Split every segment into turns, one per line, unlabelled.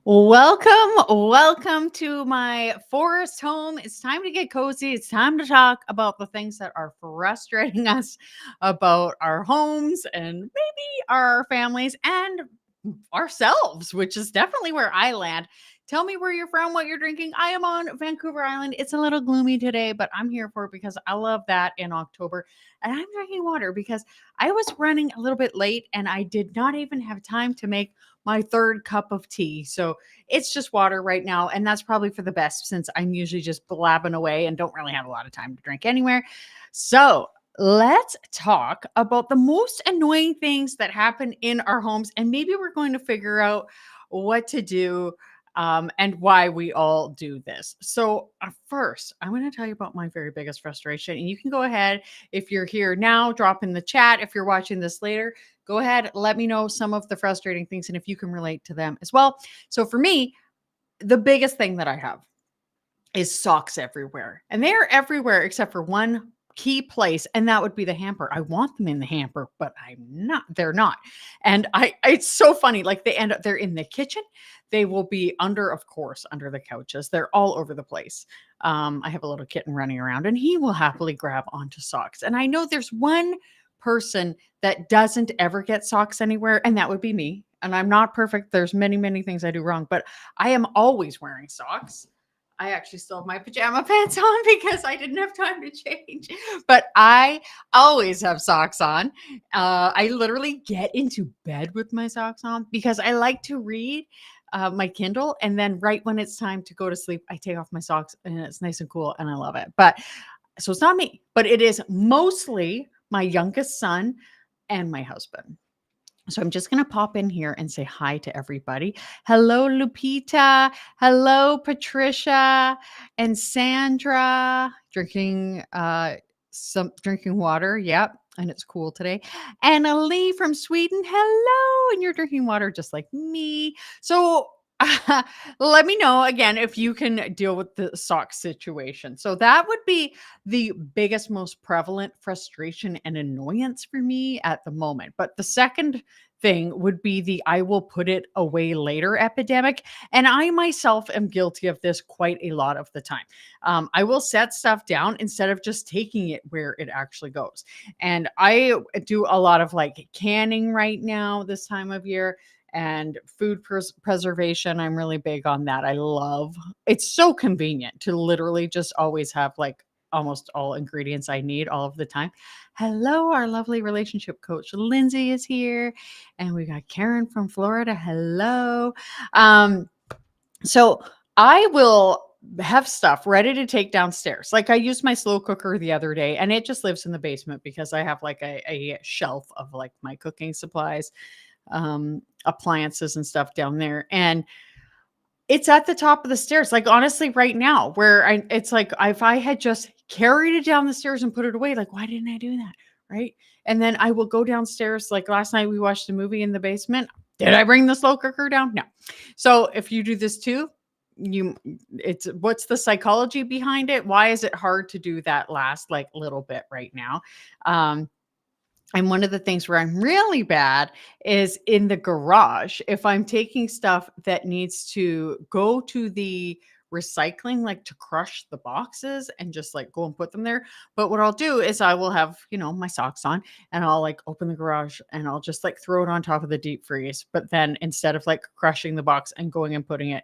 Welcome to my forest home. It's time to get cozy. It's time to talk about the things that are frustrating us about our homes and maybe our families and ourselves, which is definitely where I land. Tell me where you're from, what you're drinking. I am on Vancouver Island. It's a little gloomy today, but I'm here for it because I love that in October. And I'm drinking water because I was running a little bit late and I did not even have time to make my third cup of tea. So it's just water right now. And that's probably for the best since I'm usually just blabbing away and don't really have a lot of time to drink anywhere. So let's talk about the most annoying things that happen in our homes. And maybe we're going to figure out what to do and why we all do this. So, first, I'm going to tell you about my very biggest frustration. And you can go ahead if you're here now, drop in the chat. If you're watching this later, go ahead, let me know some of the frustrating things and if you can relate to them as well. So, for me, the biggest thing that I have is socks everywhere. And they are everywhere except for one key place, and that would be the hamper. I want them in the hamper, but they're not. And I it's so funny. Like they're in the kitchen. They will be under, of course, under the couches. They're all over the place. I have a little kitten running around and he will happily grab onto socks. And I know there's one person that doesn't ever get socks anywhere, and that would be me. And I'm not perfect. There's many, many things I do wrong, but I am always wearing socks. I actually still have my pajama pants on because I didn't have time to change. But I always have socks on. I literally get into bed with my socks on because I like to read my Kindle. And then right when it's time to go to sleep, I take off my socks and it's nice and cool and I love it. But so it's not me, but it is mostly my youngest son and my husband. So I'm just going to pop in here and say hi to everybody. Hello, Lupita. Hello, Patricia and Sandra. Drinking water. Yep. And it's cool today. Anna Lee from Sweden. Hello. And you're drinking water just like me. So let me know again if you can deal with the sock situation. So that would be the biggest, most prevalent frustration and annoyance for me at the moment. But the second thing would be the I will put it away later epidemic. And I myself am guilty of this quite a lot of the time. I will set stuff down instead of just taking it where it actually goes. And I do a lot of like canning right now this time of year and food preservation. I'm really big on that. I love it's so convenient to literally just always have like almost all ingredients I need all of the time. Hello, our lovely relationship coach Lindsay is here, and we got Karen from Florida. Hello. So I will have stuff ready to take downstairs. Like I used my slow cooker the other day, and it just lives in the basement because I have like a shelf of like my cooking supplies, appliances and stuff down there. And it's at the top of the stairs. Like honestly, right now, where it's like if I had just carried it down the stairs and put it away, like why didn't I do that? Right. And then I will go downstairs. Like last night, we watched a movie in the basement. Did I bring the slow cooker down? No. So if you do this too, it's what's the psychology behind it? Why is it hard to do that last like little bit right now? And one of the things where I'm really bad is in the garage. If I'm taking stuff that needs to go to the recycling, like to crush the boxes and just like go and put them there. But what I'll do is I will have, my socks on and I'll like open the garage and I'll just like throw it on top of the deep freeze. But then instead of like crushing the box and going and putting it,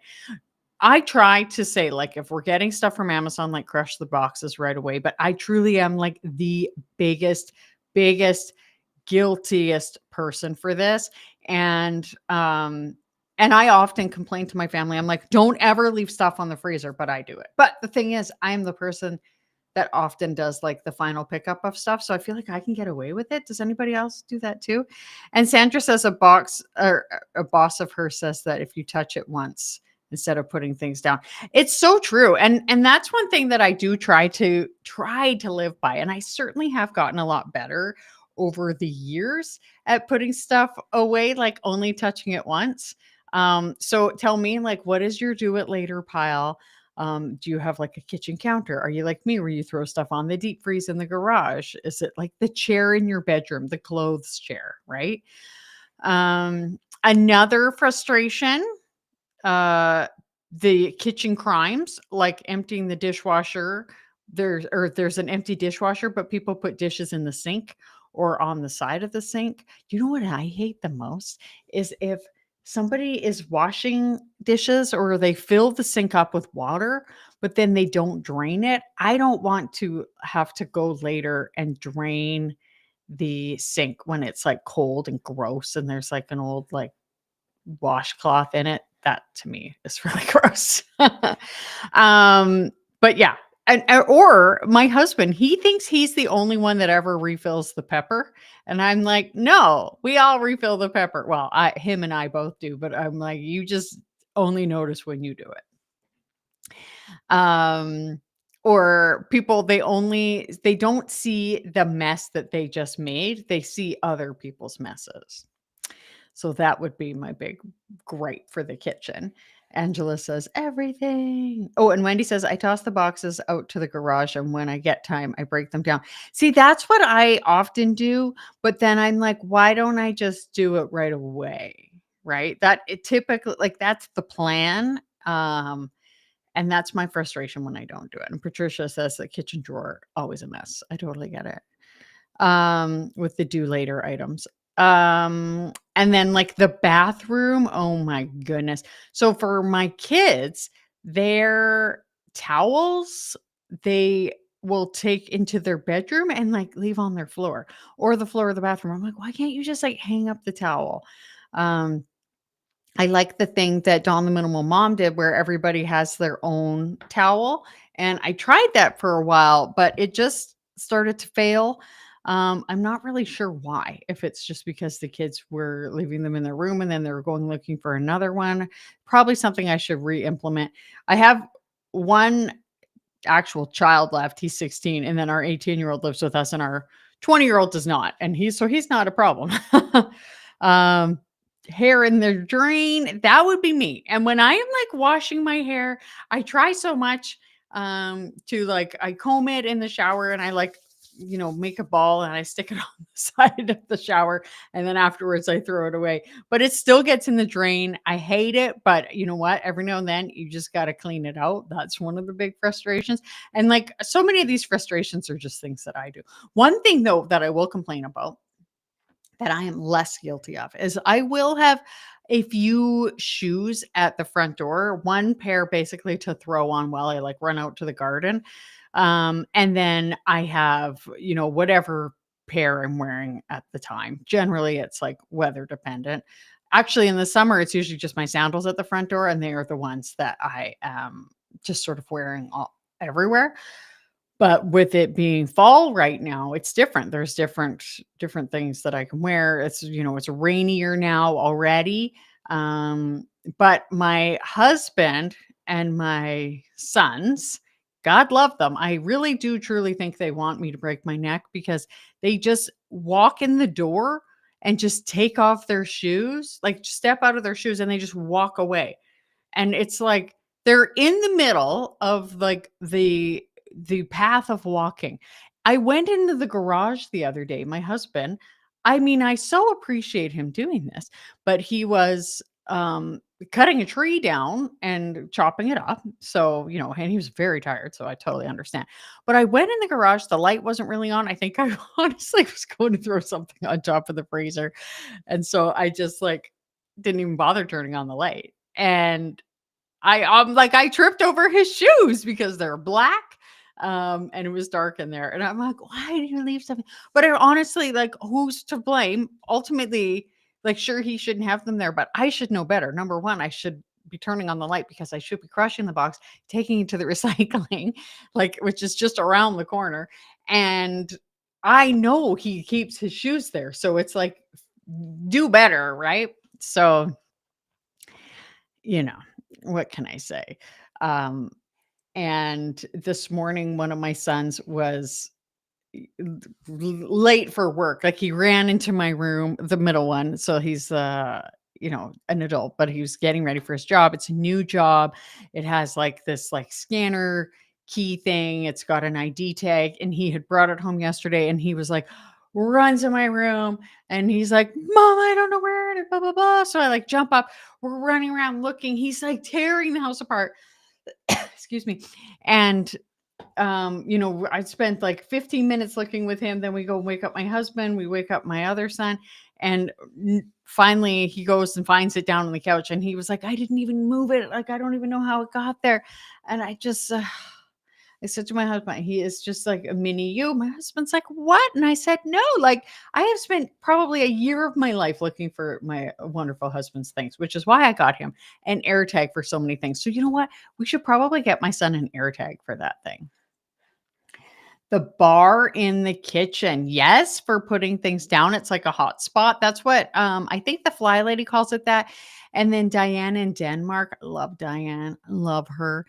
I try to say, like, if we're getting stuff from Amazon, like crush the boxes right away. But I truly am like the biggest guiltiest person for this. And I often complain to my family. I'm like, don't ever leave stuff on the freezer, but I do it. But the thing is, I am the person that often does like the final pickup of stuff. So I feel like I can get away with it. Does anybody else do that too? And Sandra says a boss of hers says that if you touch it once instead of putting things down. It's so true. And that's one thing that I do try to live by. And I certainly have gotten a lot better over the years at putting stuff away, like only touching it once. So tell me, like, what is your do it later pile? Do you have like a kitchen counter? Are you like me where you throw stuff on the deep freeze in the garage? Is it like the chair in your bedroom, the clothes chair, right? Another frustration Uh, the kitchen crimes, like emptying the dishwasher. There's an empty dishwasher, but people put dishes in the sink or on the side of the sink. You know what I hate the most is if somebody is washing dishes or they fill the sink up with water, but then they don't drain it. I don't want to have to go later and drain the sink when it's like cold and gross and there's like an old like washcloth in it. That to me is really gross. um, but yeah, or my husband, he thinks he's the only one that ever refills the pepper, and I'm like, no, we all refill the pepper. Well, him and I both do, but I'm like, you just only notice when you do it. Um, or people they don't see the mess that they just made. They see other people's messes. So that would be my big gripe for the kitchen. Angela says, everything. Oh, and Wendy says, I toss the boxes out to the garage, and when I get time, I break them down. See, that's what I often do. But then I'm like, why don't I just do it right away? Right. That it typically like that's the plan. And that's my frustration when I don't do it. And Patricia says the kitchen drawer always a mess. I totally get it. With the do later items. And then like the bathroom, oh my goodness. So for my kids, their towels, they will take into their bedroom and like leave on their floor or the floor of the bathroom. I'm like, why can't you just like hang up the towel? Um, I like the thing that Dawn the Minimal Mom did where everybody has their own towel. And I tried that for a while, but it just started to fail. I'm not really sure why. If it's just because the kids were leaving them in their room and then they were going looking for another one. Probably something I should re-implement. I have one actual child left. He's 16, and then our 18-year-old lives with us, and our 20-year-old does not. And he's not a problem. um, Hair in the drain, that would be me. And when I am like washing my hair, I try so much to like I comb it in the shower and I like make a ball and I stick it on the side of the shower and then afterwards I throw it away. But it still gets in the drain. I hate it, but you know what? Every now and then you just got to clean it out. That's one of the big frustrations. And like so many of these frustrations are just things that I do. One thing though that I will complain about that I am less guilty of is I will have a few shoes at the front door, one pair basically to throw on while I like run out to the garden. And then I have, whatever pair I'm wearing at the time. Generally, it's like weather dependent. Actually, in the summer, it's usually just my sandals at the front door, and they are the ones that I am just sort of wearing everywhere. But with it being fall right now, it's different. There's different things that I can wear. It's rainier now already. But my husband and my sons, God love them. I really do truly think they want me to break my neck because they just walk in the door and just take off their shoes, like step out of their shoes and they just walk away. And it's like they're in the middle of like the path of walking. I went into the garage the other day, my husband, I mean, I so appreciate him doing this, but he was cutting a tree down and chopping it up. So, and he was very tired, so I totally understand. But I went in the garage, the light wasn't really on. I think I honestly was going to throw something on top of the freezer. And so I just like didn't even bother turning on the light. And I tripped over his shoes because they're black. And it was dark in there. And I'm like, why did you leave something? But I honestly, like, who's to blame? Ultimately, like, sure, he shouldn't have them there, but I should know better. Number one, I should be turning on the light because I should be crushing the box, taking it to the recycling, like, which is just around the corner. And I know he keeps his shoes there. So it's like, do better, right? So, what can I say? Um, and this morning, one of my sons was late for work. Like he ran into my room, the middle one. So he's, an adult, but he was getting ready for his job. It's a new job. It has like this like scanner key thing. It's got an ID tag and he had brought it home yesterday and he was like, runs in my room, and he's like, "Mom, I don't know where to blah blah blah." So I like jump up. We're running around looking. He's like tearing the house apart. Excuse me. And I spent like 15 minutes looking with him. Then we go wake up my husband. We wake up my other son. And finally, he goes and finds it down on the couch. And he was like, I didn't even move it. Like, I don't even know how it got there. And I said to my husband, he is just like a mini you. My husband's like, what? And I said, no, like I have spent probably a year of my life looking for my wonderful husband's things, which is why I got him an air tag for so many things. So you know what? We should probably get my son an air tag for that thing. The bar in the kitchen. Yes, for putting things down. It's like a hot spot. That's what I think the fly lady calls it that. And then Diane in Denmark. I love Diane. Love her.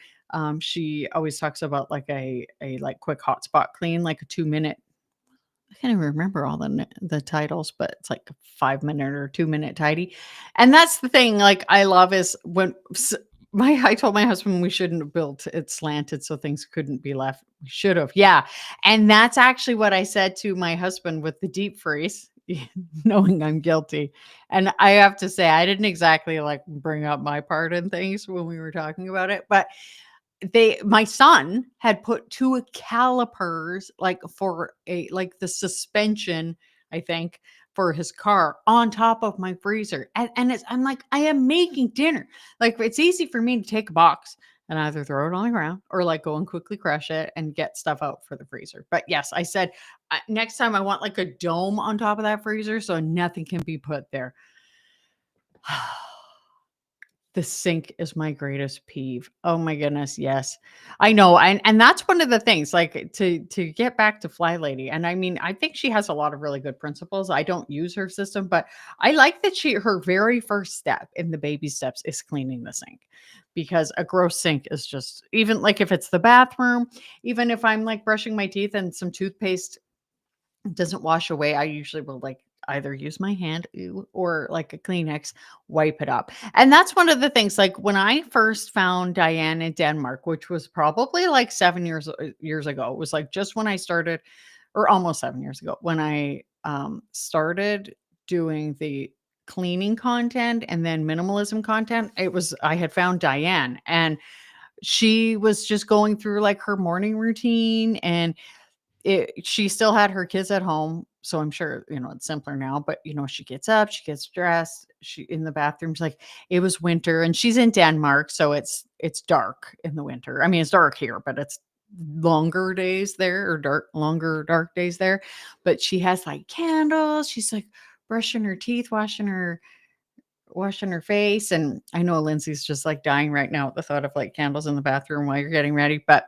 She always talks about like a like quick hotspot clean, like a 2 minute. I can't even remember all the titles, but it's like a 5 minute or 2 minute tidy. And that's the thing, like I love is when my I told my husband we shouldn't have built it slanted so things couldn't be left. We should have. Yeah. And that's actually what I said to my husband with the deep freeze, knowing I'm guilty. And I have to say, I didn't exactly like bring up my part in things when we were talking about it, but my son had put 2 calipers, like, for like, the suspension, I think, for his car on top of my freezer, and I'm like, "I am making dinner." Like, it's easy for me to take a box and either throw it on the ground or, like, go and quickly crush it and get stuff out for the freezer. But, yes, I said, next time I want, like, a dome on top of that freezer so nothing can be put there." The sink is my greatest peeve. Oh my goodness, yes. I know, and that's one of the things, like, to get back to Fly Lady, and I mean, I think she has a lot of really good principles. I don't use her system, but I like that her very first step in the baby steps is cleaning the sink, because a gross sink is just even, like, if it's the bathroom, even if I'm, like, brushing my teeth and some toothpaste doesn't wash away, I usually will like either use my hand, or like a Kleenex, wipe it up. And that's one of the things, like when I first found Diane in Denmark, which was probably like 7 years ago. It was like just when I started, or almost 7 years ago, when I started doing the cleaning content and then minimalism content. I had found Diane, and she was just going through like her morning routine, and she still had her kids at home, so I'm sure, it's simpler now, but, she gets up, she gets dressed, she in the bathrooms, like, it was winter, and she's in Denmark, so it's dark in the winter. I mean, it's dark here, but it's longer days there, or longer dark days there, but she has, like, candles, she's, like, brushing her teeth, washing her face, and I know Lindsay's just, like, dying right now at the thought of, like, candles in the bathroom while you're getting ready, but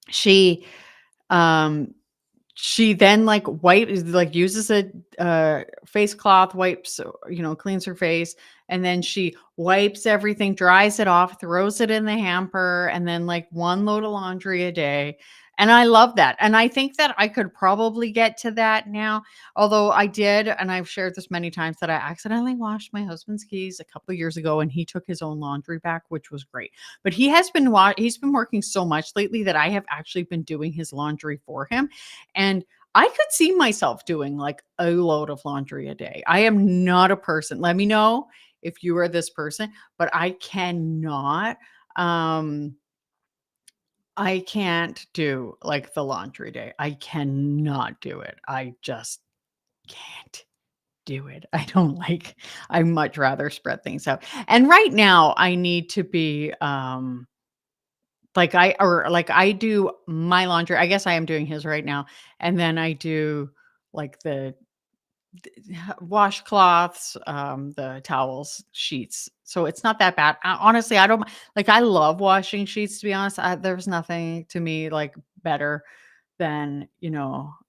she, um she then, like, uses a, face cloth, wipes, cleans her face, and then she wipes everything, dries it off, throws it in the hamper, and then, like, 1 load of laundry a day, and I love that, and I think that I could probably get to that now, although I did, and I've shared this many times, that I accidentally washed my husband's keys a couple of years ago, and he took his own laundry back, which was great, but he's been working so much lately that I have actually been doing his laundry for him, and I could see myself doing like a load of laundry a day. I am not a person. Let me know if you are this person, but um I can't do like the laundry day. I cannot do it. I just can't do it. I much rather spread things out. And right now I need to be like I do my laundry. I guess I am doing his right now. And then I do like the washcloths, the towels, sheets. So it's not that bad. Honestly, I don't like I love washing sheets, to be honest. There's nothing to me like better than,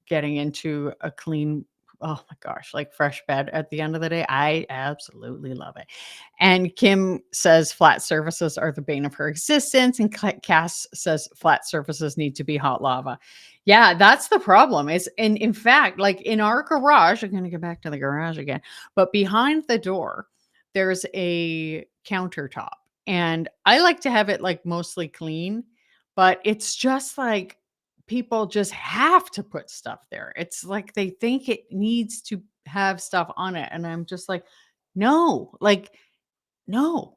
getting into a clean, oh my gosh, like fresh bed at the end of the day. I absolutely love it. And Kim says flat surfaces are the bane of her existence. And Cass says flat surfaces need to be hot lava. Yeah, that's the problem. And in fact, like in our garage, I'm going to get back to the garage again, but behind the door, there's a countertop. And I like to have it like mostly clean, but it's just like people just have to put stuff there. It's like they think it needs to have stuff on it. And I'm just like, no, like, no.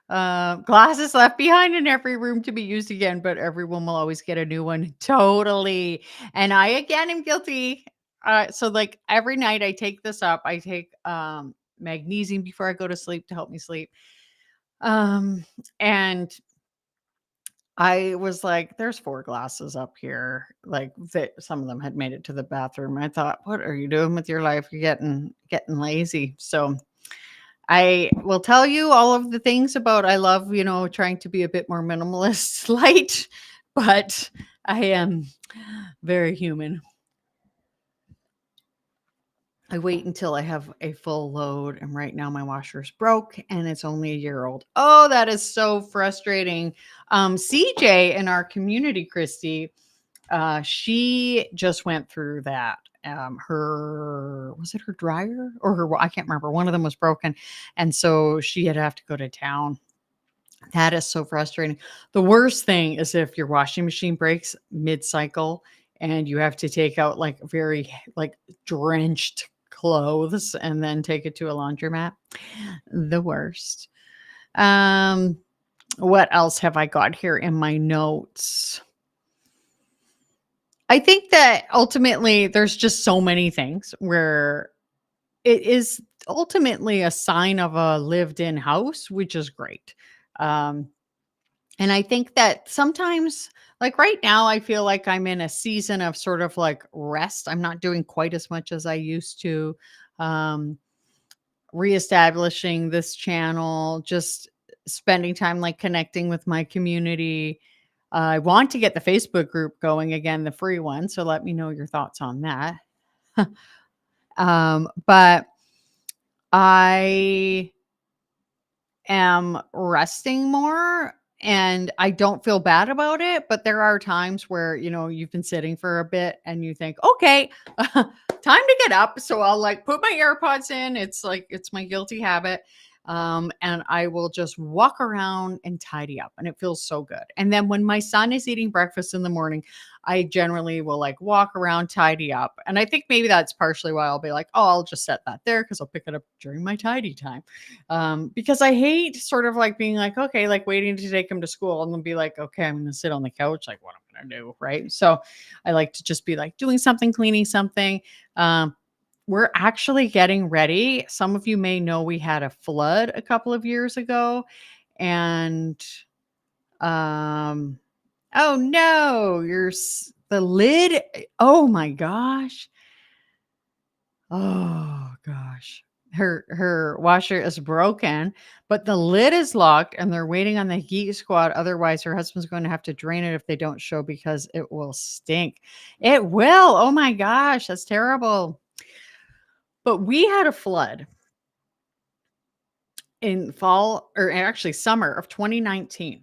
Glasses left behind in every room to be used again, but everyone will always get a new one. Totally. And I again am guilty. So like every night I take this up. I take magnesium before I go to sleep to help me sleep. And I was like, there's 4 glasses up here. Like that some of them had made it to the bathroom. I thought, what are you doing with your life? You're getting lazy. So I will tell you all of the things about I love, trying to be a bit more minimalist light, but I am very human. I wait until I have a full load, and right now my washer's broke and it's only a year old. Oh, that is so frustrating. CJ in our community, Christy, she just went through that. Her was it her dryer or her I can't remember. One of them was broken, and so she had to have to go to town. That is so frustrating. The worst thing is if your washing machine breaks mid-cycle and you have to take out like very like drenched clothes and then take it to a laundromat. The worst. Um, what else have I got here in my notes? I think that ultimately there's just so many things where it is ultimately a sign of a lived-in house, which is great. Um, and I think that sometimes, like right now, I feel like I'm in a season of sort of like rest. I'm not doing quite as much as I used to. Um, Reestablishing this channel, just spending time like connecting with my community. I want to get the Facebook group going again, the free one. So let me know your thoughts on that. But I am resting more and I don't feel bad about it. But there are times where, you've been sitting for a bit and you think, okay, time to get up. So I'll like put my AirPods in. It's like, it's my guilty habit. And I will just walk around and tidy up and it feels so good. And then when my son is eating breakfast in the morning, I generally will like walk around, tidy up. And I think maybe that's partially why I'll be like, oh, I'll just set that there because I'll pick it up during my tidy time. Because I hate sort of like being like, okay, like waiting to take him to school and then be like, okay, I'm going to sit on the couch. Like what I'm going to do. Right. So I like to just be like doing something, cleaning something. We're actually getting ready. Some of you may know we had a flood a couple of years ago and, oh no, the lid. Oh my gosh. Oh gosh. Her washer is broken, but the lid is locked and they're waiting on the Geek Squad. Otherwise, her husband's going to have to drain it if they don't show because it will stink. It will. Oh my gosh, that's terrible. But we had a flood in fall or actually summer of 2019.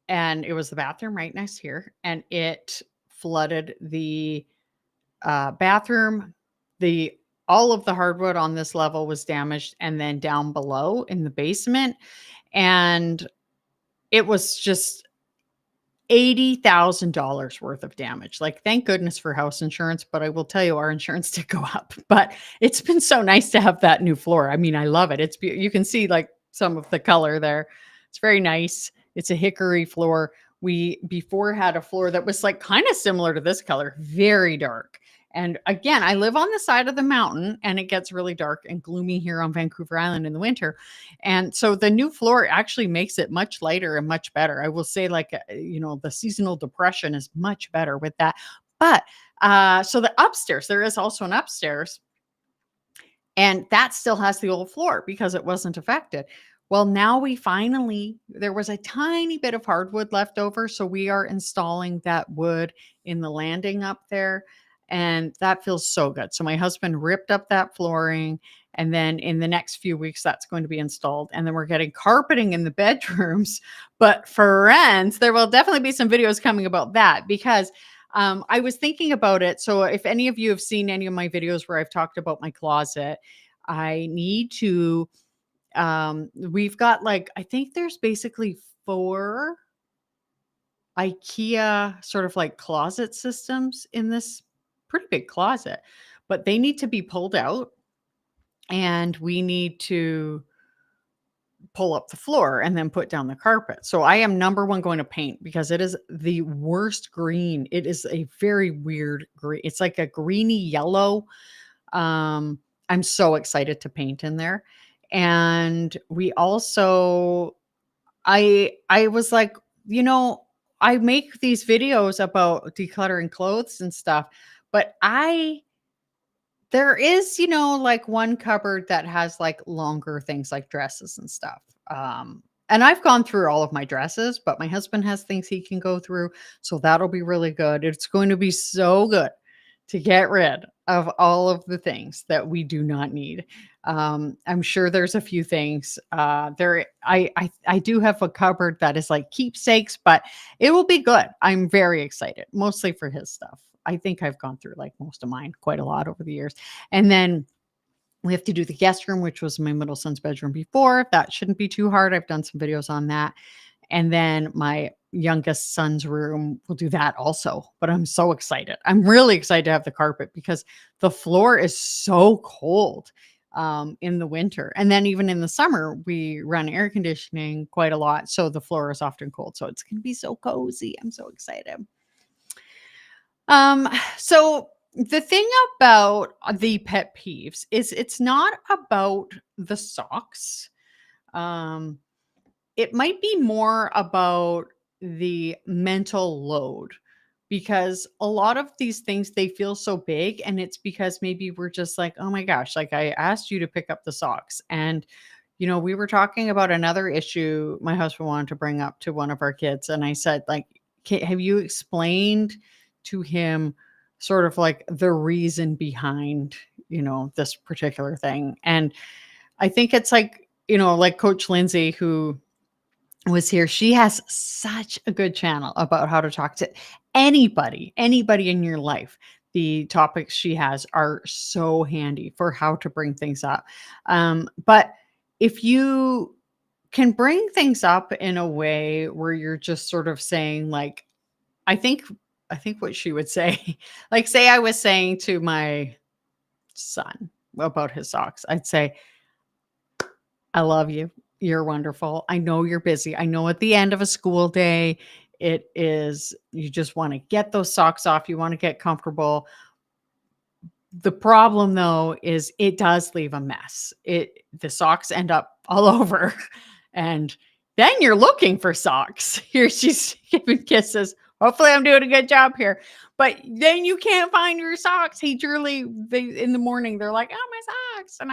And it was the bathroom right next here. And it flooded the bathroom. All of the hardwood on this level was damaged. And then down below in the basement. And it was just $80,000 worth of damage. Like, thank goodness for house insurance, but I will tell you, our insurance did go up. But it's been so nice to have that new floor. I mean, I love it. You can see like some of the color there. It's very nice. It's a hickory floor. We before had a floor that was like kind of similar to this color, very dark. And again, I live on the side of the mountain and it gets really dark and gloomy here on Vancouver Island in the winter. And so the new floor actually makes it much lighter and much better. I will say like, the seasonal depression is much better with that. But so the upstairs, there is also an upstairs and that still has the old floor because it wasn't affected. Well, now there was a tiny bit of hardwood left over. So we are installing that wood in the landing up there. And that feels so good. So my husband ripped up that flooring. And then in the next few weeks, that's going to be installed. And then we're getting carpeting in the bedrooms. But for rent, there will definitely be some videos coming about that because I was thinking about it. So if any of you have seen any of my videos where I've talked about my closet, I need to, we've got like, I think there's basically 4 IKEA sort of like closet systems in this pretty big closet, but they need to be pulled out and we need to pull up the floor and then put down the carpet. So I am number one going to paint because it is the worst green. It is a very weird green. It's like a greeny yellow. I'm so excited to paint in there. And we also I was like, you know, I make these videos about decluttering clothes and stuff, but there is, like one cupboard that has like longer things like dresses and stuff. And I've gone through all of my dresses, but my husband has things he can go through. So that'll be really good. It's going to be so good to get rid of all of the things that we do not need. I'm sure there's a few things there. I do have a cupboard that is like keepsakes, but it will be good. I'm very excited, mostly for his stuff. I think I've gone through like most of mine quite a lot over the years. And then we have to do the guest room, which was my middle son's bedroom before. That shouldn't be too hard. I've done some videos on that. And then my youngest son's room, will do that also. But I'm so excited. I'm really excited to have the carpet because the floor is so cold in the winter. And then even in the summer, we run air conditioning quite a lot. So the floor is often cold. So it's going to be so cozy. I'm so excited. Um, so the thing about the pet peeves is it's not about the socks. Um, it might be more about the mental load because a lot of these things they feel so big and it's because maybe we're just like, "Oh my gosh, like I asked you to pick up the socks." And we were talking about another issue my husband wanted to bring up to one of our kids and I said like, Have you explained to him sort of like the reason behind, this particular thing?" And I think it's like, like Coach Lindsay, who was here, she has such a good channel about how to talk to anybody in your life. The topics she has are so handy for how to bring things up. But if you can bring things up in a way where you're just sort of saying like, I think what she would say, like say I was saying to my son about his socks, I'd say, "I love you. You're wonderful. I know you're busy. I know at the end of a school day, you just want to get those socks off. You want to get comfortable. The problem though is it does leave a mess. The socks end up all over and then you're looking for socks." Here she's giving kisses. Hopefully I'm doing a good job here. But then you can't find your socks. In the morning, they're like, "Oh, my socks." And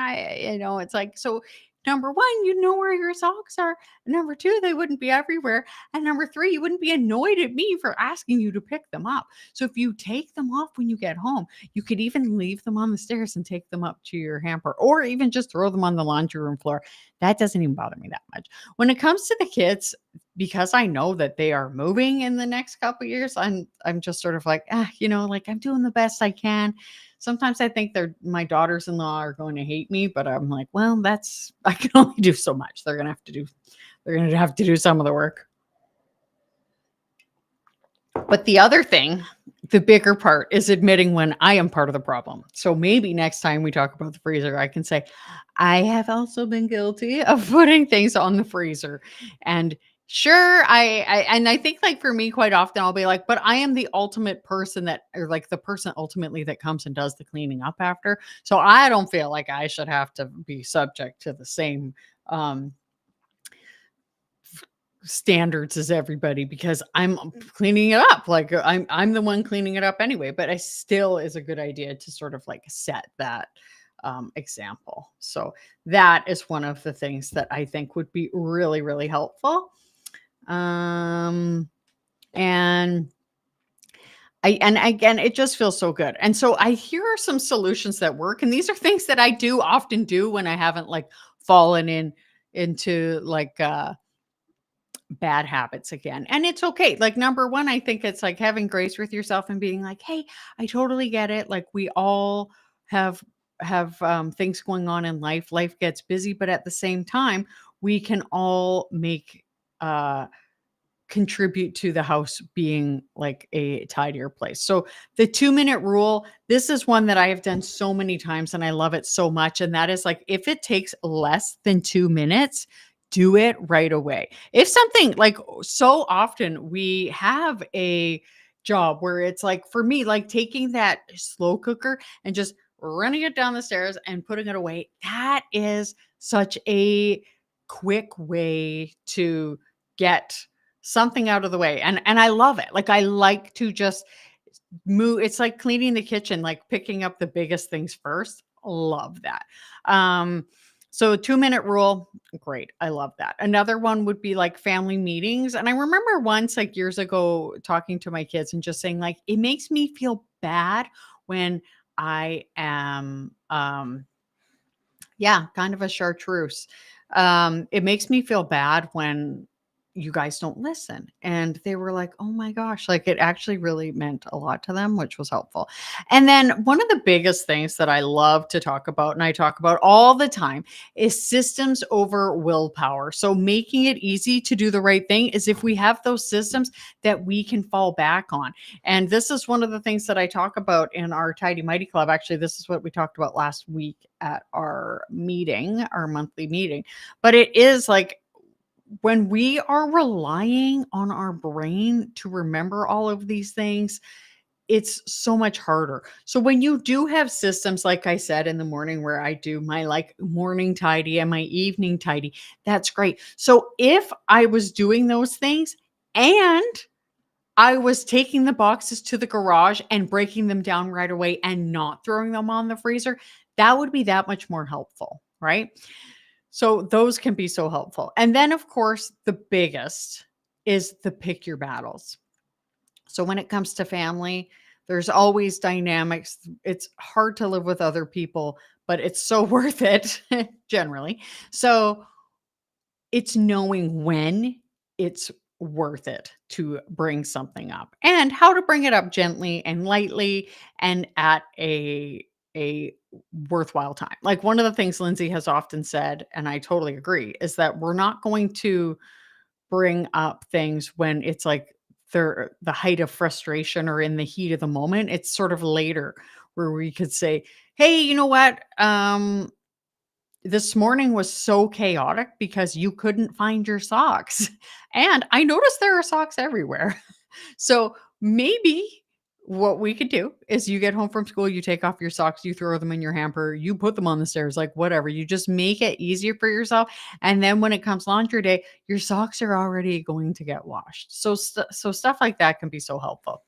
it's like, so number one, you know where your socks are. Number two, they wouldn't be everywhere. And number three, you wouldn't be annoyed at me for asking you to pick them up. So if you take them off when you get home, you could even leave them on the stairs and take them up to your hamper, or even just throw them on the laundry room floor. That doesn't even bother me that much. When it comes to the kids, because I know that they are moving in the next couple of years, I'm just sort of like, like I'm doing the best I can. Sometimes I think my daughters-in-law are going to hate me, but I'm like, well, I can only do so much. They're gonna have to do some of the work. But the other thing, the bigger part is admitting when I am part of the problem. So maybe next time we talk about the freezer, I can say, I have also been guilty of putting things on the freezer. And sure, I think like for me, quite often I'll be like, but I am the ultimate person or like the person ultimately that comes and does the cleaning up after. So I don't feel like I should have to be subject to the same standards as everybody because I'm cleaning it up. Like I'm the one cleaning it up anyway, but I still is a good idea to sort of like set that example. So that is one of the things that I think would be really, really helpful. And again, it just feels so good. And so here are some solutions that work. And these are things that I do often do when I haven't like fallen into like bad habits again. And it's okay. Like number one, I think it's like having grace with yourself and being like, "Hey, I totally get it. Like we all have things going on in life. Life gets busy, but at the same time, we can all make contribute to the house being like a tidier place. So the 2-minute rule, this is one that I have done so many times and I love it so much. And that is like, if it takes less than 2 minutes, do it right away. If something like, so often we have a job where it's like, for me, like taking that slow cooker and just running it down the stairs and putting it away, that is such a quick way to get something out of the way, and I love it. Like, I like to just move. It's like cleaning the kitchen, like picking up the biggest things first. Love that. So 2-minute rule, great. I love that. Another one would be like family meetings. And I remember once, like years ago, talking to my kids and just saying, like, it makes me feel bad when I am yeah, kind of a chartreuse. It makes me feel bad when you guys don't listen. And they were like, oh my gosh, like it actually really meant a lot to them, which was helpful. And then one of the biggest things that I love to talk about, and I talk about all the time, is systems over willpower. So making it easy to do the right thing is if we have those systems that we can fall back on. And this is one of the things that I talk about in our Tidy Mighty Club. Actually, this is what we talked about last week at our meeting, our monthly meeting. But it is like, when we are relying on our brain to remember all of these things, it's so much harder. So when you do have systems, like I said in the morning, where I do my like morning tidy and my evening tidy, that's great. So if I was doing those things and I was taking the boxes to the garage and breaking them down right away and not throwing them on the freezer, that would be that much more helpful, right? So those can be so helpful. And then, of course, the biggest is the pick your battles. So when it comes to family, there's always dynamics. It's hard to live with other people, but it's so worth it generally. So it's knowing when it's worth it to bring something up and how to bring it up gently and lightly and at a worthwhile time. Like, one of the things Lindsay has often said, and I totally agree, is that we're not going to bring up things when it's like they're the height of frustration or in the heat of the moment. It's sort of later where we could say, hey, you know what? This morning was so chaotic because you couldn't find your socks. And I noticed there are socks everywhere. So maybe what we could do is, you get home from school, you take off your socks, you throw them in your hamper, you put them on the stairs, like whatever. You just make it easier for yourself. And then when it comes laundry day, your socks are already going to get washed. So so stuff like that can be so helpful.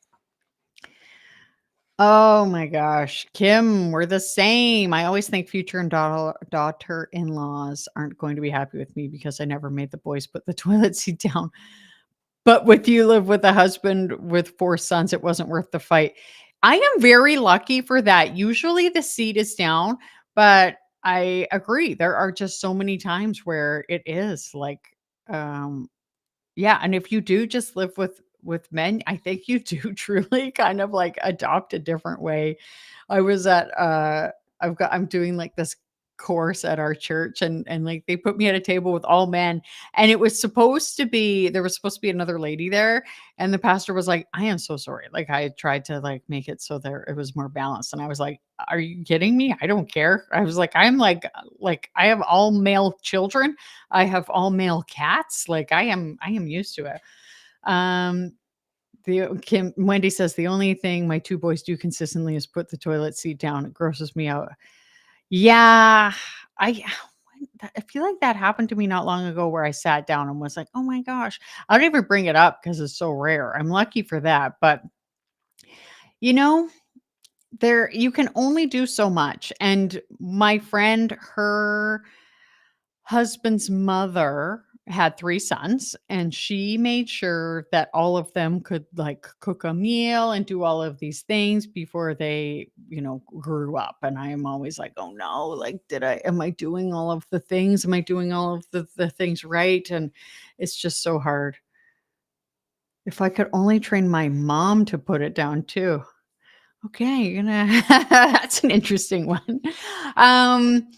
Oh my gosh, Kim, we're the same. I always think future and daughter-in-laws aren't going to be happy with me because I never made the boys put the toilet seat down. But with you live with a husband with 4 sons, it wasn't worth the fight. I am very lucky for that. Usually the seat is down, but I agree. There are just so many times where it is like, um, yeah, and if you do just live with men, I think you do truly kind of like adopt a different way. I was at I'm doing like this course at our church, and like they put me at a table with all men, and it was supposed to be, there was supposed to be another lady there, and the pastor was like, I am so sorry. Like, I tried to like make it so there it was more balanced, and I was like, are you kidding me? I don't care. I was like I have all male children. I have all male cats. Like, I am used to it. Um the Kim Wendy says the only thing my 2 boys do consistently is put the toilet seat down. It grosses me out. Yeah, I I feel like that happened to me not long ago where I sat down and was like, "Oh my gosh." I don't even bring it up because it's so rare. I'm lucky for that, but you know, there you can only do so much. And my friend, her husband's mother had 3 sons, and she made sure that all of them could, like, cook a meal and do all of these things before they, grew up, and I am always like, "Oh, no, like, am I doing all of the things? Am I doing all of the things right?" And it's just so hard. If I could only train my mom to put it down too. Okay, you're gonna that's an interesting one. Um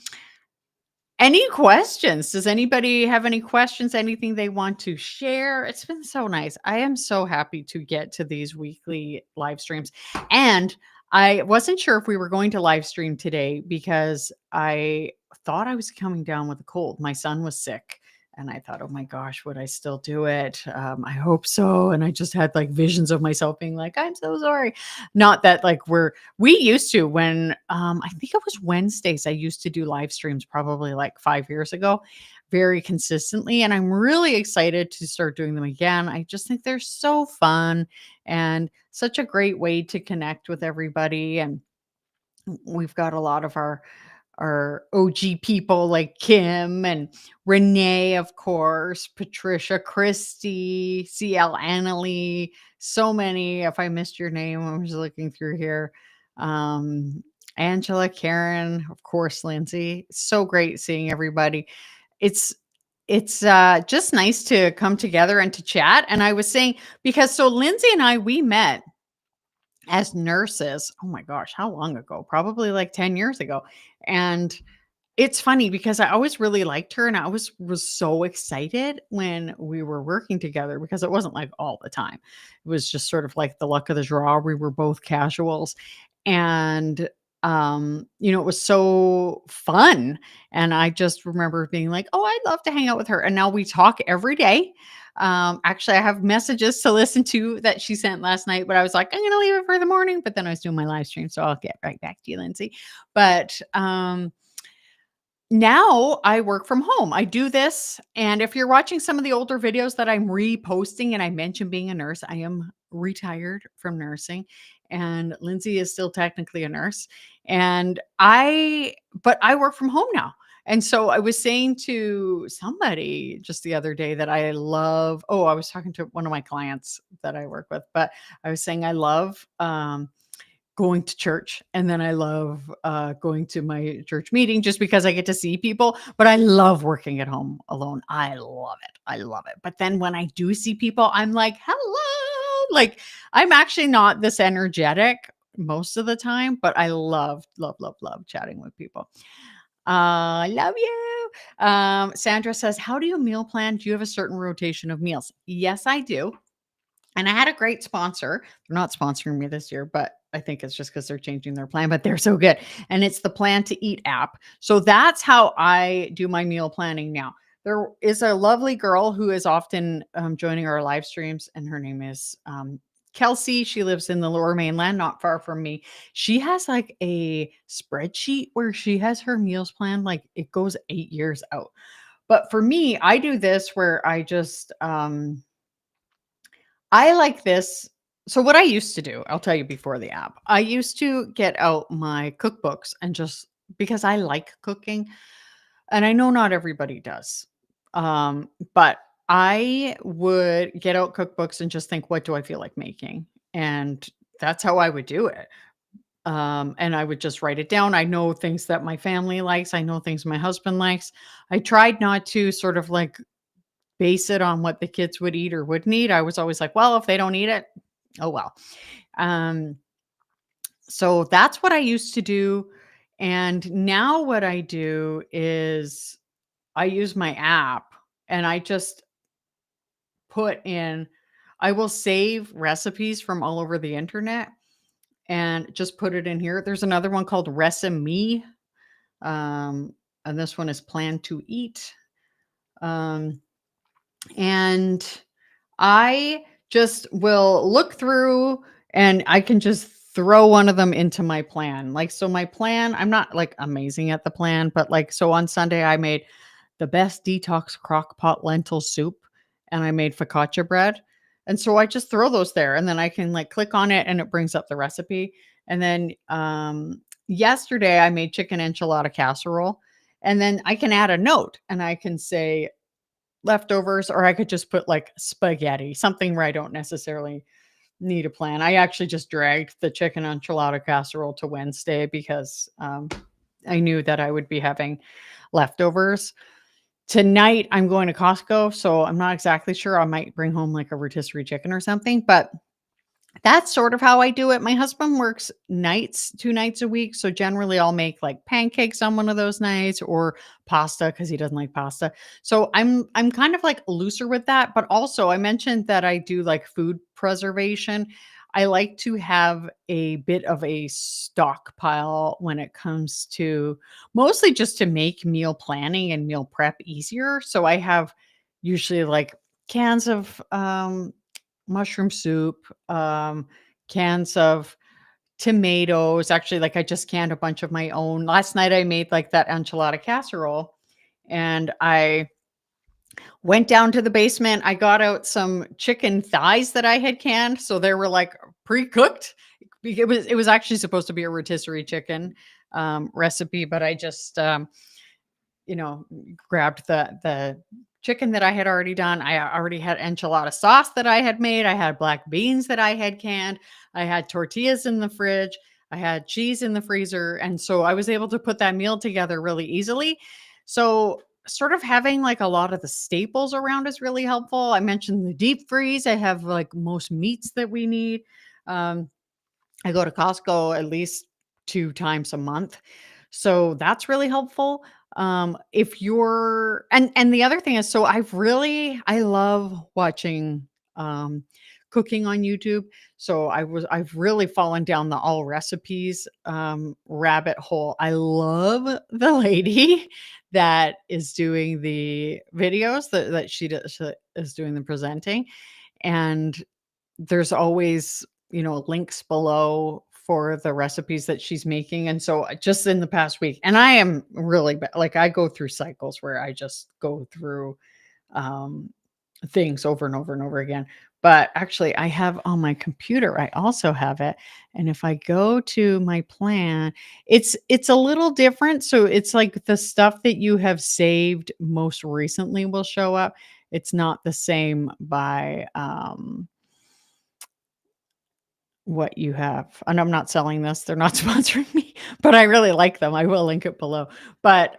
Any questions? Does anybody have any questions? Anything they want to share? It's been so nice. I am so happy to get to these weekly live streams. And I wasn't sure if we were going to live stream today because I thought I was coming down with a cold. My son was sick. And I thought, oh my gosh, would I still do it? I hope so. And I just had like visions of myself being like, I'm so sorry. Not that like we used to when I think it was Wednesdays. I used to do live streams probably like 5 years ago, very consistently. And I'm really excited to start doing them again. I just think they're so fun and such a great way to connect with everybody. And we've got a lot of our OG people like Kim and Renee, of course, Patricia, Christy, CL Annalie, so many. If I missed your name, I'm just looking through here. Um, Angela, Karen, of course, Lindsay. So great seeing everybody. It's it's just nice to come together and to chat. And I was saying, because so Lindsay and we met as nurses. Oh my gosh, how long ago? Probably like 10 years ago. And it's funny because I always really liked her and I always was so excited when we were working together because it wasn't like all the time. It was just sort of like the luck of the draw. We were both casuals and it was so fun. And I just remember being like, "Oh, I'd love to hang out with her." And now we talk every day. Actually, I have messages to listen to that she sent last night, but I was like, I'm gonna leave it for the morning. But then I was doing my live stream, so I'll get right back to you, Lindsay. But now I work from home. I do this, and if you're watching some of the older videos that I'm reposting and I mentioned being a nurse, I am retired from nursing, and Lindsay is still technically a nurse. And I work from home now. And so I was saying to somebody just the other day that I was talking to one of my clients that I work with, but I was saying I love going to church, and then I love, going to my church meeting just because I get to see people, but I love working at home alone. I love it. I love it. But then when I do see people, I'm like, "Hello." Like, I'm actually not this energetic most of the time, but I love, love, love, love chatting with people. Love you. Sandra says, "How do you meal plan? Do you have a certain rotation of meals?" Yes, I do. And I had a great sponsor. They're not sponsoring me this year, but I think it's just because they're changing their plan, but they're so good. And it's the Plan to Eat app. So that's how I do my meal planning now. There is a lovely girl who is often joining our live streams, and her name is Kelsey. She lives in the lower mainland, not far from me. She has like a spreadsheet where she has her meals planned, like it goes 8 years out. But for me, I do this where I like this. So what I used to do, I'll tell you before the app. I used to get out my cookbooks and just because I like cooking, and I know not everybody does. But I would get out cookbooks and just think, what do I feel like making? And that's how I would do it. And I would just write it down. I know things that my family likes. I know things my husband likes. I tried not to sort of like base it on what the kids would eat or wouldn't eat. I was always like, well, if they don't eat it, oh well. Um, so that's what I used to do. And now what I do is I use my app and I just put in, I will save recipes from all over the internet and just put it in here. There's another one called Resime. Um, and this one is Plan to Eat. Um, and I just will look through and I can just throw one of them into my plan. Like, so my plan, I'm not like amazing at the plan, but like, so on Sunday, I made the best detox crock pot lentil soup and I made focaccia bread. And so I just throw those there and then I can like click on it and it brings up the recipe. And then yesterday I made chicken enchilada casserole. And then I can add a note and I can say, leftovers, or I could just put like spaghetti, something where I don't necessarily need a plan. I actually just dragged the chicken enchilada casserole to Wednesday because I knew that I would be having leftovers. Tonight, I'm going to Costco, so I'm not exactly sure. I might bring home like a rotisserie chicken or something, but That's sort of how I do it. My husband works nights, 2 nights a week, so generally I'll make, like, pancakes on one of those nights or pasta because he doesn't like pasta. So I'm kind of, like, looser with that, but also I mentioned that I do, like, food preservation. I like to have a bit of a stockpile when it comes to mostly just to make meal planning and meal prep easier. So I have usually, like, cans of, mushroom soup, cans of tomatoes. Actually, like I just canned a bunch of my own. Last night I made like that enchilada casserole and I went down to the basement. I got out some chicken thighs that I had canned. So they were like pre-cooked. It was actually supposed to be a rotisserie chicken recipe, but I just you know, grabbed the chicken that I had already done. I already had enchilada sauce that I had made. I had black beans that I had canned. I had tortillas in the fridge. I had cheese in the freezer. And so I was able to put that meal together really easily. So, sort of having like a lot of the staples around is really helpful. I mentioned the deep freeze. I have like most meats that we need. Um, I go to Costco at least 2 times a month. So that's really helpful. If you're and the other thing is so I love watching cooking on YouTube. So I've really fallen down the all recipes rabbit hole. I love the lady that is doing the videos that she is doing the presenting. And there's always, links below for the recipes that she's making, and so, just in the past week and I am really like, I go through cycles where I just go through, um, things over and over and over again, but actually, I have on my computer, I also have it, and if I go to my plan, it's a little different, so it's like the stuff that you have saved most recently will show up. It's not the same by, what you have. And I'm not selling this, they're not sponsoring me, but I really like them. I will link it below. But,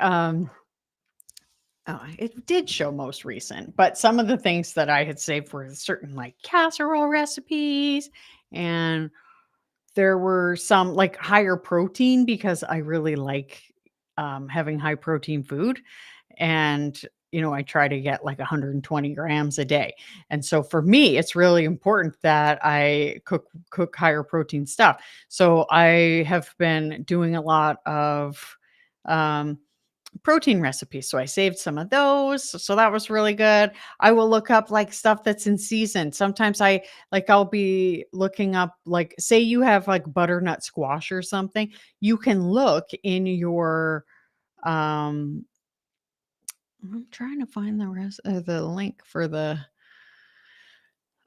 it did show most recent, but some of the things that I had saved were certain, like, casserole recipes, and there were some, like, higher protein because I really like, having high protein food, and, I try to get, like, 120 grams a day, and so for me, it's really important that I cook higher protein stuff. So I have been doing a lot of, um protein recipes, so I saved some of those, so that was really good. I will look up, like, stuff that's in season. Sometimes I'll be looking up, like, say you have, like, butternut squash or something, you can look in your, um I'm trying to find the link for the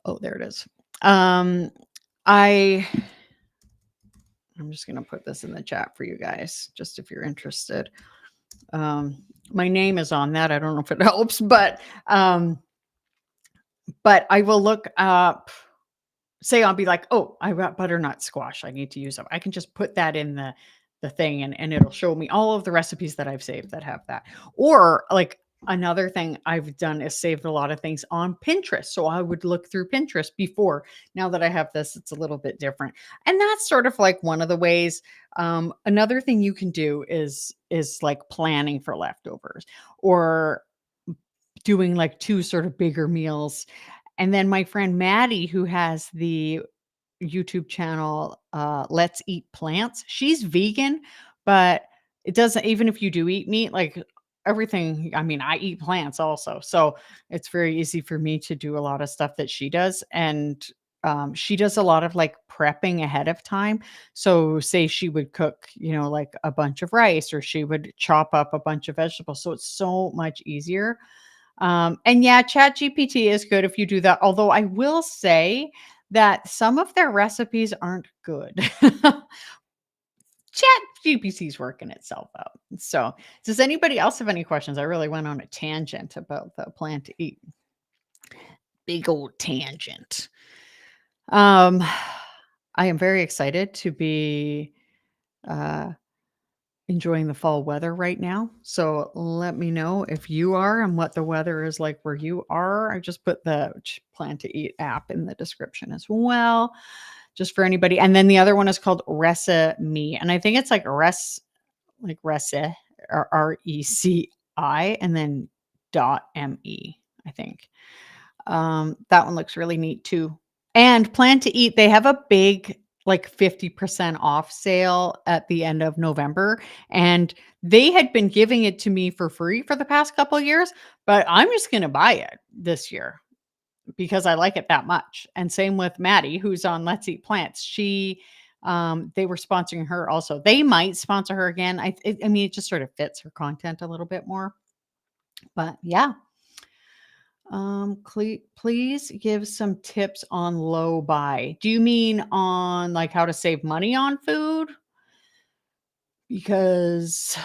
oh, there it is. Um, I I'm just gonna put this in the chat for you guys, just if you're interested. Um, my name is on that. I don't know if it helps, but I will look up, say I'll be like, "Oh, I got butternut squash. I need to use them." I can just put that in the thing and it'll show me all of the recipes that I've saved that have that. Or like another thing I've done is saved a lot of things on Pinterest. So I would look through Pinterest before. Now that I have this, it's a little bit different. And that's sort of like one of the ways. Another thing you can do is like planning for leftovers or doing like two sort of bigger meals. And then my friend Maddie, who has the YouTube channel, Let's Eat Plants. She's vegan, but it doesn't even if you do eat meat, like everything, I mean, I eat plants also. So it's very easy for me to do a lot of stuff that she does. And she does a lot of like prepping ahead of time. So say she would cook, like a bunch of rice or she would chop up a bunch of vegetables. So it's so much easier. And yeah, Chat GPT is good if you do that. Although I will say that some of their recipes aren't good. Chat GPT's working itself out. So, does anybody else have any questions? I really went on a tangent about the plan to eat. Big old tangent. Um, I am very excited to be uh, enjoying the fall weather right now. So let me know if you are and what the weather is like where you are. I just put the Plan to Eat app in the description as well. just for anybody. And then the other one is called Resemi, and I think it's like Reci, or RECI, and then .me, I think. That one looks really neat too. And Plan to Eat, they have a big, like 50% off sale at the end of November. And they had been giving it to me for free for the past couple of years, but I'm just going to buy it this year because I like it that much. And same with Maddie, who's on Let's Eat Plants. They were sponsoring her also. They might sponsor her again. I mean, it just sort of fits her content a little bit more. But yeah. Please give some tips on low buy. Do you mean on like how to save money on food? Because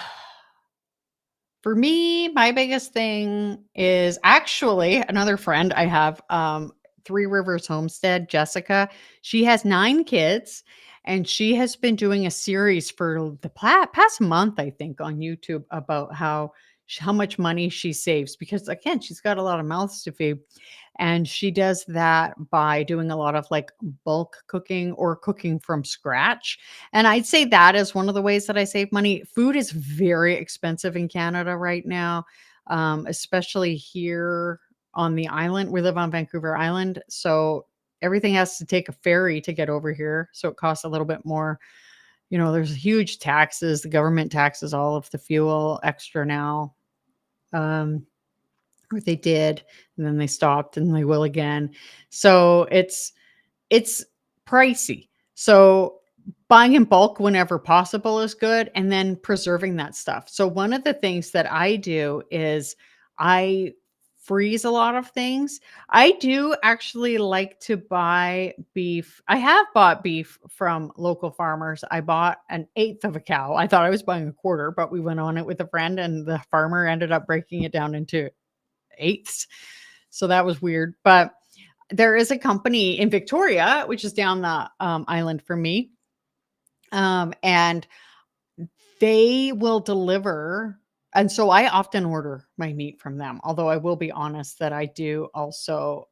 for me, my biggest thing is actually another friend I have, Three Rivers Homestead, Jessica. She has 9 kids, and she has been doing a series for the past month, I think, on YouTube about how much money she saves because again, she's got a lot of mouths to feed. And she does that by doing a lot of like bulk cooking or cooking from scratch. And I'd say that is one of the ways that I save money. Food is very expensive in Canada right now, especially here on the island. We live on Vancouver Island. So everything has to take a ferry to get over here. So it costs a little bit more. There's huge taxes. The government taxes all of the fuel extra now. Or they did, and then they stopped, and they will again. So it's pricey. So buying in bulk whenever possible is good, and then preserving that stuff. So one of the things that I do is I freeze a lot of things. I do actually like to buy beef. I have bought beef from local farmers. I bought an eighth of a cow. I thought I was buying a quarter, but we went on it with a friend, and the farmer ended up breaking it down into eighths. So that was weird. But there is a company in Victoria, which is down the island from me. And they will deliver. And so I often order my meat from them. Although I will be honest that I do also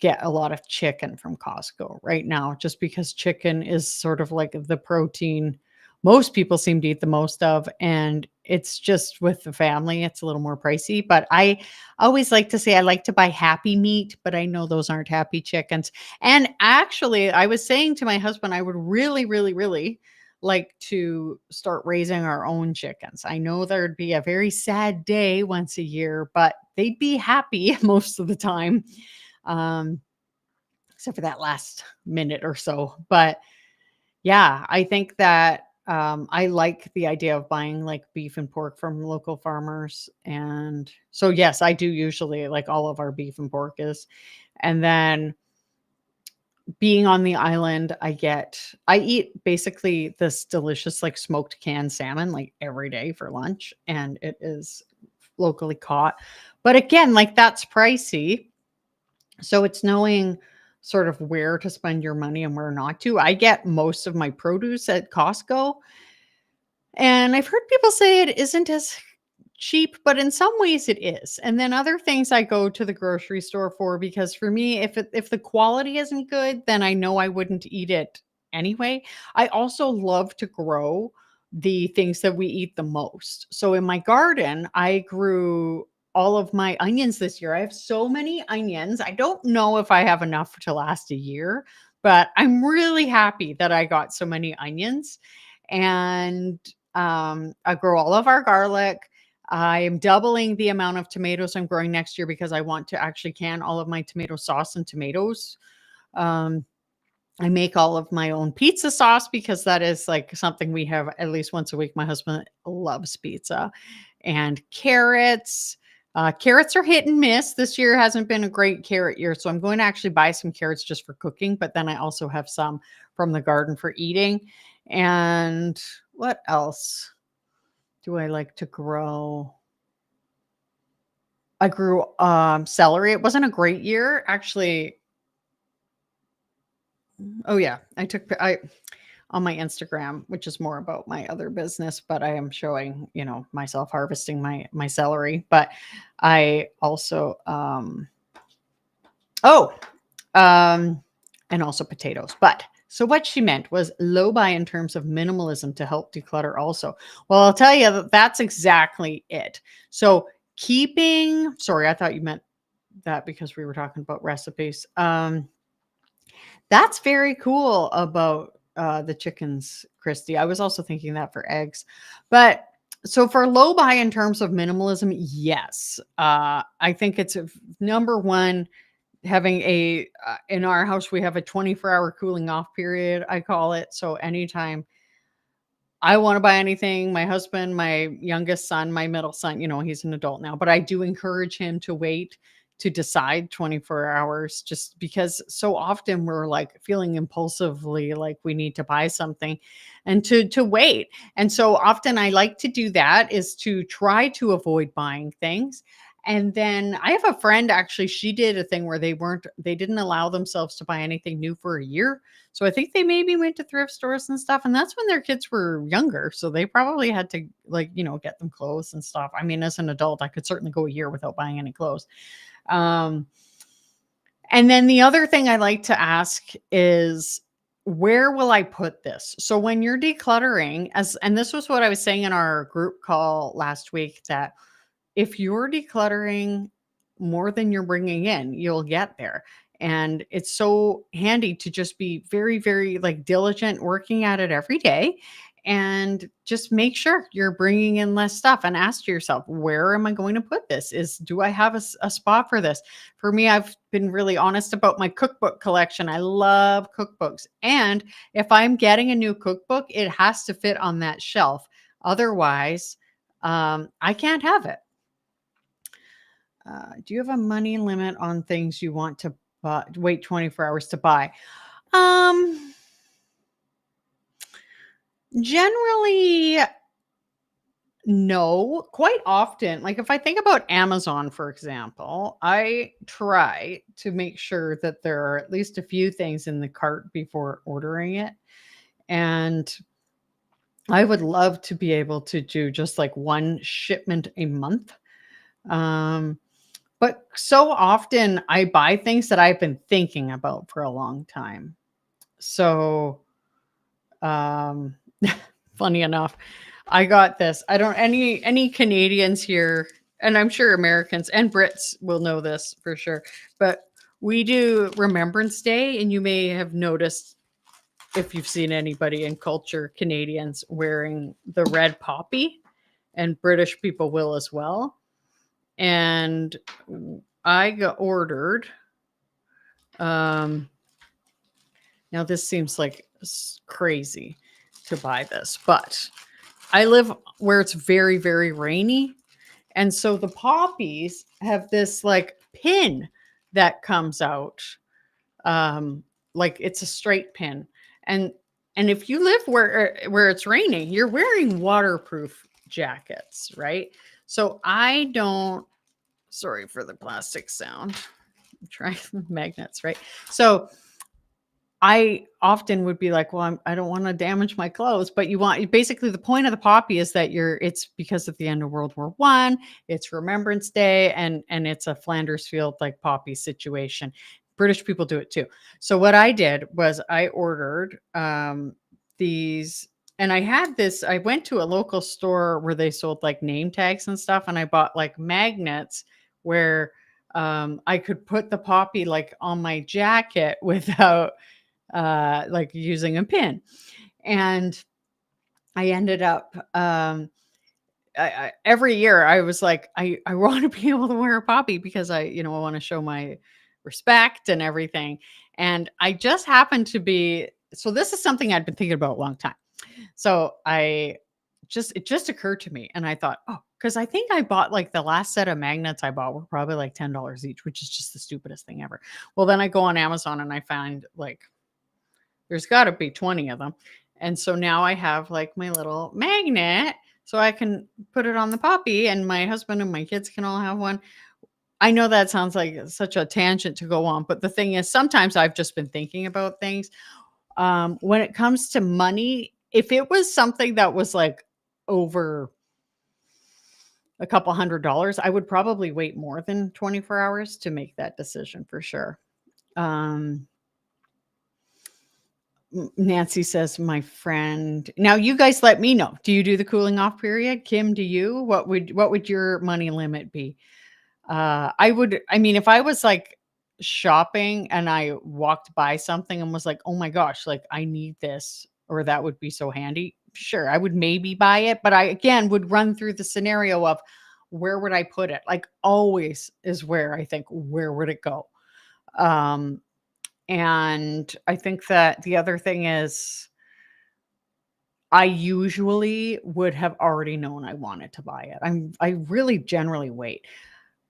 get a lot of chicken from Costco right now, just because chicken is sort of like the protein most people seem to eat the most of. And it's just with the family, it's a little more pricey. But I always like to say I like to buy happy meat, but I know those aren't happy chickens. And actually, I was saying to my husband, I would really, really, really like to start raising our own chickens. I know there'd be a very sad day once a year, but they'd be happy most of the time. Except for that last minute or so. But yeah, I think that I like the idea of buying like beef and pork from local farmers. And so, yes, I do usually like all of our beef and pork is. And then being on the island, I eat basically this delicious like smoked canned salmon like every day for lunch. And it is locally caught. But again, like that's pricey. So it's knowing sort of where to spend your money and where not to. I get most of my produce at Costco, and I've heard people say it isn't as cheap, but in some ways it is. And then other things I go to the grocery store for because for me, if the quality isn't good, then I know I wouldn't eat it anyway. I also love to grow the things that we eat the most. So in my garden, I grew all of my onions this year. I have so many onions. I don't know if I have enough to last a year, but I'm really happy that I got so many onions. And I grow all of our garlic. I am doubling the amount of tomatoes I'm growing next year because I want to actually can all of my tomato sauce and tomatoes. I make all of my own pizza sauce because that is like something we have at least once a week. My husband loves pizza. And carrots. Carrots are hit and miss. This year hasn't been a great carrot year. So I'm going to actually buy some carrots just for cooking. But then I also have some from the garden for eating. And what else do I like to grow? I grew celery. It wasn't a great year. Actually, oh yeah, I on my Instagram, which is more about my other business, but I am showing, myself harvesting my celery. But I also oh, um and also potatoes. But so what she meant was low buy in terms of minimalism to help declutter also. Well, I'll tell you that that's exactly it. So keeping, sorry, I thought you meant that because we were talking about recipes. That's very cool about the chickens, Christy. I was also thinking that for eggs. But so for low buy in terms of minimalism, yes. I think it's number one having a in our house we have a 24-hour cooling off period, I call it. So anytime I want to buy anything, my husband, my youngest son, my middle son, he's an adult now, but I do encourage him to wait to decide 24 hours just because so often we're like feeling impulsively like we need to buy something and to wait. And so often I like to do that is to try to avoid buying things. And then I have a friend actually, she did a thing where they didn't allow themselves to buy anything new for a year. So I think they maybe went to thrift stores and stuff, and that's when their kids were younger, so they probably had to, like, get them clothes and stuff. I mean, as an adult, I could certainly go a year without buying any clothes. Um, and then the other thing I like to ask is, where will I put this? So when you're decluttering, and this was what I was saying in our group call last week, that if you're decluttering more than you're bringing in, you'll get there. And it's so handy to just be very, very like diligent working at it every day and just make sure you're bringing in less stuff and ask yourself, where am I going to put this? Do I have a spot for this? For me, I've been really honest about my cookbook collection. I love cookbooks. And if I'm getting a new cookbook, it has to fit on that shelf. Otherwise, I can't have it. Do you have a money limit on things you want to wait 24 hours to buy? Um, Generally, no. Quite often, like if I think about Amazon, for example, I try to make sure that there are at least a few things in the cart before ordering it. And I would love to be able to do just like one shipment a month. Um, But so often I buy things that I've been thinking about for a long time. So, um, funny enough, I got this. I don't any Canadians here, and I'm sure Americans and Brits will know this for sure. But we do Remembrance Day, and you may have noticed if you've seen anybody in culture, Canadians wearing the red poppy, and British people will as well. And I got ordered. Um, Now this seems like crazy to buy this, but I live where it's very, very rainy. And so the poppies have this like pin that comes out. Um, like it's a straight pin. And and if you live where it's raining, you're wearing waterproof jackets, right? So I don't, sorry for the plastic sound. I'm trying magnets, right? So I often would be like, well, I don't want to damage my clothes, but basically the point of the poppy is that it's because of the end of World War I, it's Remembrance Day, and it's a Flanders Field like poppy situation. British people do it too. So what I did was I ordered these, and I went to a local store where they sold like name tags and stuff, and I bought like magnets where I could put the poppy like on my jacket without like using a pin. And I ended up every year I was like, I want to be able to wear a poppy because I want to show my respect and everything. And I just happened to be, so this is something I'd been thinking about a long time. So it just occurred to me, and I thought, oh, because I think I bought like the last set of magnets I bought were probably like $10 each, which is just the stupidest thing ever. Well, then I go on Amazon and I find like there's got to be 20 of them. And so now I have like my little magnet so I can put it on the poppy, and my husband and my kids can all have one. I know that sounds like such a tangent to go on, but the thing is, sometimes I've just been thinking about things. When it comes to money, if it was something that was like over a couple $100s, I would probably wait more than 24 hours to make that decision for sure. Um, Nancy says, my friend. Now you guys let me know. Do you do the cooling off period? Kim, do you? What would your money limit be? I mean, if I was like shopping and I walked by something and was like, oh my gosh, like I need this, or that would be so handy. Sure, I would maybe buy it, but I again would run through the scenario of where would I put it? Like always is where I think, where would it go? Um, and I think that the other thing is I usually would have already known I wanted to buy it. I really generally wait.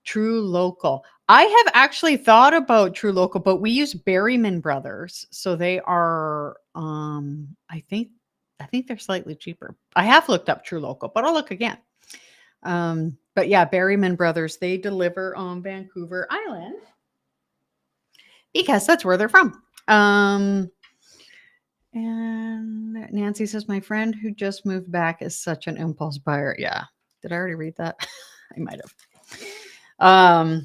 True Local. I have actually thought about True Local, but we use Berryman Brothers. So they are I think they're slightly cheaper. I have looked up True Local, but I'll look again. But yeah, Berryman Brothers, they deliver on Vancouver Island because that's where they're from. And Nancy says, my friend who just moved back is such an impulse buyer. Yeah. Did I already read that? I might have.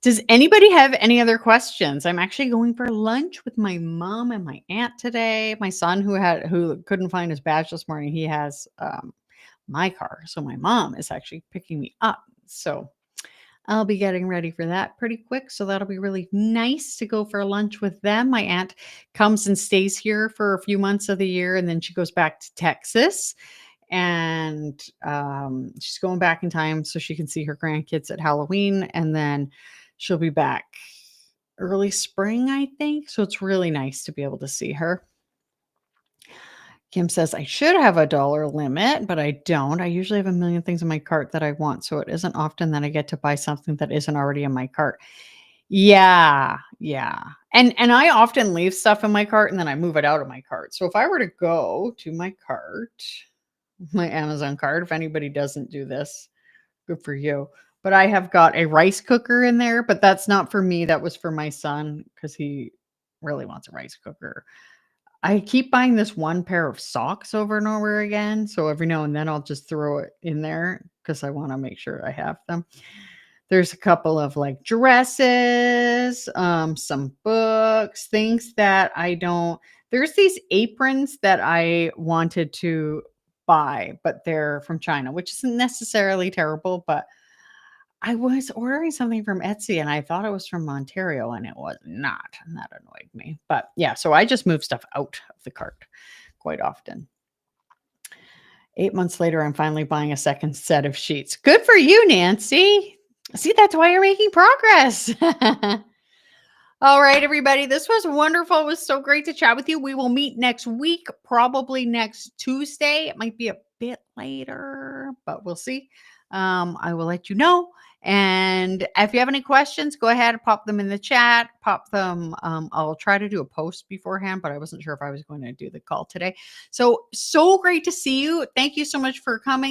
Does anybody have any other questions? I'm actually going for lunch with my mom and my aunt today. My son who couldn't find his badge this morning, he has my car. So my mom is actually picking me up. So I'll be getting ready for that pretty quick. So that'll be really nice to go for lunch with them. My aunt comes and stays here for a few months of the year, and then she goes back to Texas. And she's going back in time so she can see her grandkids at Halloween. And then she'll be back early spring, I think. So it's really nice to be able to see her. Kim says, I should have a dollar limit, but I don't. I usually have a million things in my cart that I want. So it isn't often that I get to buy something that isn't already in my cart. Yeah. Yeah. And I often leave stuff in my cart and then I move it out of my cart. So if I were to go to my cart, my Amazon cart, if anybody doesn't do this, good for you. But I have got a rice cooker in there, but that's not for me. That was for my son because he really wants a rice cooker. I keep buying this one pair of socks over and over again. So every now and then I'll just throw it in there because I want to make sure I have them. There's a couple of like dresses, some books, things that I don't. There's these aprons that I wanted to buy, but they're from China, which isn't necessarily terrible, but I was ordering something from Etsy and I thought it was from Ontario and it was not. And that annoyed me. But yeah, so I just move stuff out of the cart quite often. 8 months later, I'm finally buying a second set of sheets. Good for you, Nancy. See, that's why you're making progress. All right, everybody. This was wonderful. It was so great to chat with you. We will meet next week, probably next Tuesday. It might be a bit later, but we'll see. I will let you know. And if you have any questions, go ahead and pop them in the chat. Pop them. I'll try to do a post beforehand, but I wasn't sure if I was going to do the call today. So great to see you. Thank you so much for coming.